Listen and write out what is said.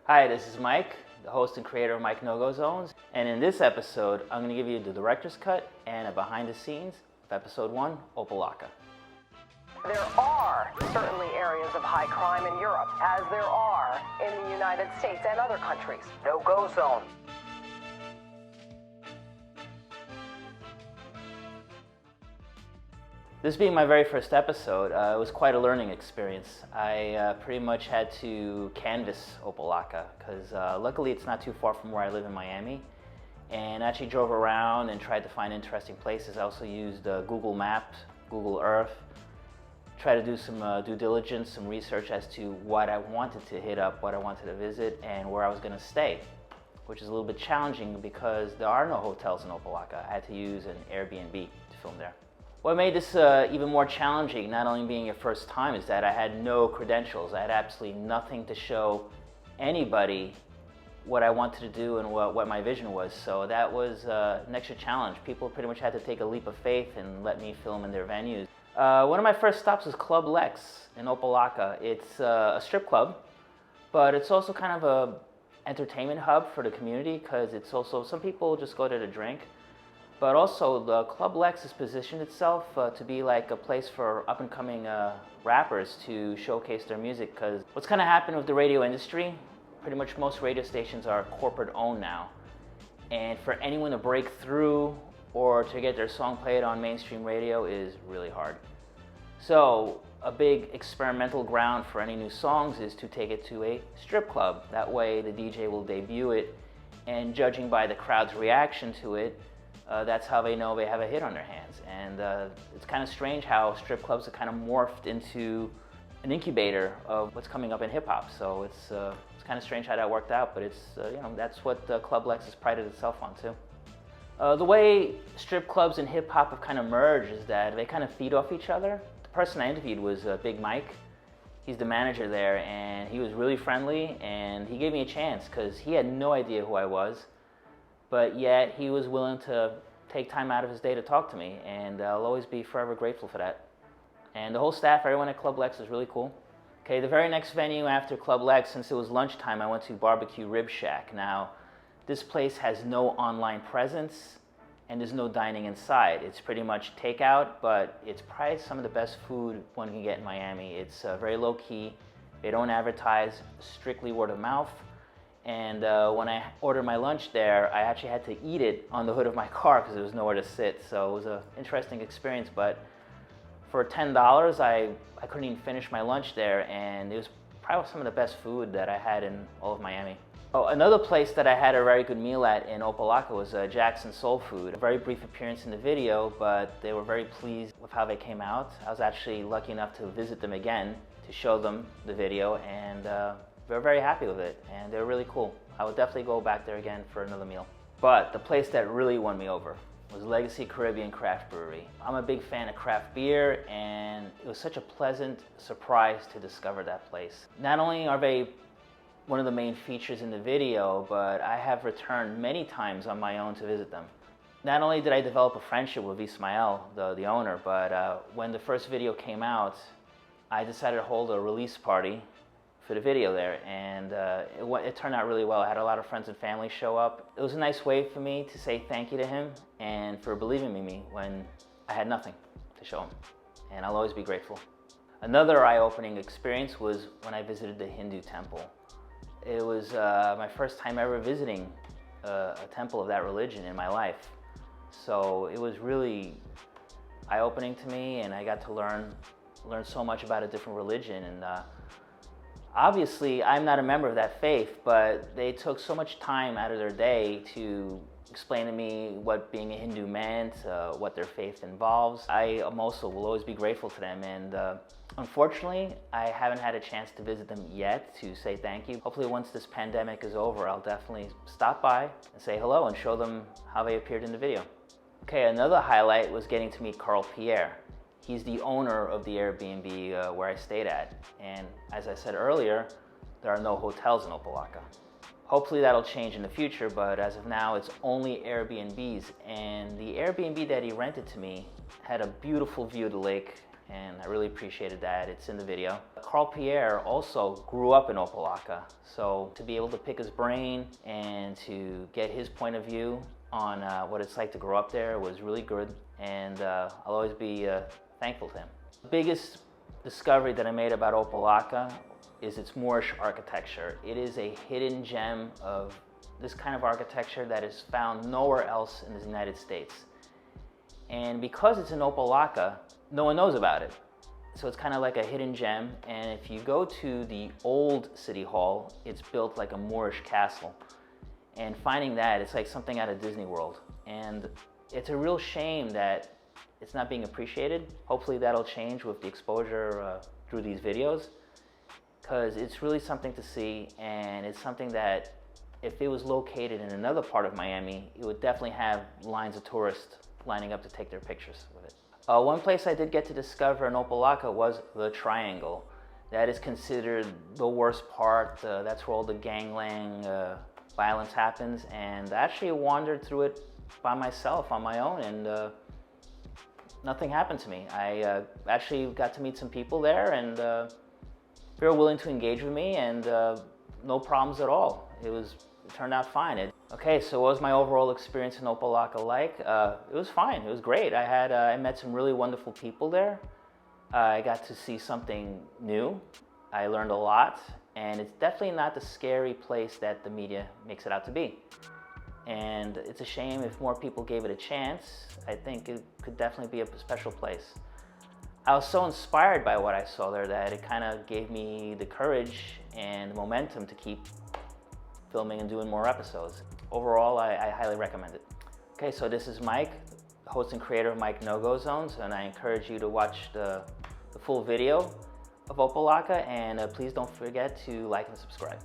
Hi, this is Mike, the host and creator of Mike No-Go Zones, and in this episode, I'm going to give you the director's cut and a behind the scenes of episode 1, OPA LOCKA. There are certainly areas of high crime in Europe, as there are in the United States and other countries. No-go zone. This being my very first episode, it was quite a learning experience. I pretty much had to canvas OPA LOCKA because luckily it's not too far from where I live in Miami, and I actually drove around and tried to find interesting places. I also used Google Maps, Google Earth, try to do some due diligence, some research as to what I wanted to hit up, what I wanted to visit, and where I was going to stay, which is a little bit challenging because there are no hotels in OPA LOCKA. I had to use an Airbnb to film there. What made this even more challenging, not only being your first time, is that I had no credentials. I had absolutely nothing to show anybody what I wanted to do and what my vision was. So that was an extra challenge. People pretty much had to take a leap of faith and let me film in their venues. One of my first stops was Club Lex in OPA LOCKA. It's a strip club, but it's also kind of a entertainment hub for the community because it's also, some people just go there to drink. But also, the Club Lex has positioned itself to be like a place for up-and-coming rappers to showcase their music. Because what's kind of happened with the radio industry, pretty much most radio stations are corporate-owned now. And for anyone to break through or to get their song played on mainstream radio is really hard. So a big experimental ground for any new songs is to take it to a strip club. That way the DJ will debut it, and judging by the crowd's reaction to it, that's how they know they have a hit on their hands. And it's kind of strange how strip clubs have kind of morphed into an incubator of what's coming up in hip-hop. So it's kind of strange how that worked out, but it's that's what Club Lex has prided itself on too. The way strip clubs and hip-hop have kind of merged is that they kind of feed off each other. The person I interviewed was Big Mike. He's the manager there, and he was really friendly, and he gave me a chance because he had no idea who I was. But yet he was willing to take time out of his day to talk to me, and I'll always be forever grateful for that. And the whole staff, everyone at Club Lex was really cool. Okay, the very next venue after Club Lex, since it was lunchtime, I went to BBQ Rib Shack. Now, this place has no online presence, and there's no dining inside. It's pretty much takeout, but it's probably some of the best food one can get in Miami. It's very low-key. They don't advertise, strictly word of mouth. And when I ordered my lunch there, I actually had to eat it on the hood of my car because there was nowhere to sit. So it was an interesting experience, but for $10, I couldn't even finish my lunch there, and it was probably some of the best food that I had in all of Miami. Oh, another place that I had a very good meal at in OPA LOCKA was Jackson Soul Food. A very brief appearance in the video, but they were very pleased with how they came out. I was actually lucky enough to visit them again to show them the video, and they were very happy with it, and they were really cool. I would definitely go back there again for another meal. But the place that really won me over was Legacy Caribbean Craft Brewery. I'm a big fan of craft beer, and it was such a pleasant surprise to discover that place. Not only are they one of the main features in the video, but I have returned many times on my own to visit them. Not only did I develop a friendship with Ismael, the owner, but when the first video came out, I decided to hold a release party for the video there, and it turned out really well. I had a lot of friends and family show up. It was a nice way for me to say thank you to him and for believing in me when I had nothing to show him, and I'll always be grateful. Another eye-opening experience was when I visited the Hindu temple. It was my first time ever visiting a temple of that religion in my life, so it was really eye-opening to me, and I got to learn so much about a different religion. And obviously, I'm not a member of that faith, but they took so much time out of their day to explain to me what being a Hindu meant, what their faith involves. I also will always be grateful to them, and unfortunately, I haven't had a chance to visit them yet to say thank you. Hopefully once this pandemic is over, I'll definitely stop by and say hello and show them how they appeared in the video. Okay, another highlight was getting to meet Carl Pierre. He's the owner of the Airbnb where I stayed at. And as I said earlier, there are no hotels in OPA LOCKA. Hopefully that'll change in the future, but as of now, it's only Airbnbs. And the Airbnb that he rented to me had a beautiful view of the lake, and I really appreciated that. It's in the video. Carl Pierre also grew up in OPA LOCKA, so to be able to pick his brain and to get his point of view on what it's like to grow up there was really good, and I'll always be thankful to him. The biggest discovery that I made about OPA LOCKA is its Moorish architecture. It is a hidden gem of this kind of architecture that is found nowhere else in the United States. And because it's in OPA LOCKA, no one knows about it. So it's kind of like a hidden gem, and if you go to the old City Hall, it's built like a Moorish Castle. And finding that, it's like something out of Disney World. And it's a real shame that it's not being appreciated. Hopefully that'll change with the exposure through these videos, because it's really something to see, and it's something that if it was located in another part of Miami, it would definitely have lines of tourists lining up to take their pictures with it. One place I did get to discover in OPA LOCKA was the Triangle. That is considered the worst part. That's where all the gangland violence happens, and I actually wandered through it by myself on my own, and nothing happened to me. I actually got to meet some people there, and they were willing to engage with me, and no problems at all. It turned out fine. Okay, so what was my overall experience in OPA LOCKA like? It was fine. It was great. I met some really wonderful people there. I got to see something new. I learned a lot, and it's definitely not the scary place that the media makes it out to be. And it's a shame if more people gave it a chance. I think it could definitely be a special place. I was so inspired by what I saw there that it kind of gave me the courage and the momentum to keep filming and doing more episodes. Overall, I highly recommend it. Okay, so this is Mike, host and creator of Mike No-Go Zones, and I encourage you to watch the full video of OPA LOCKA, and please don't forget to like and subscribe.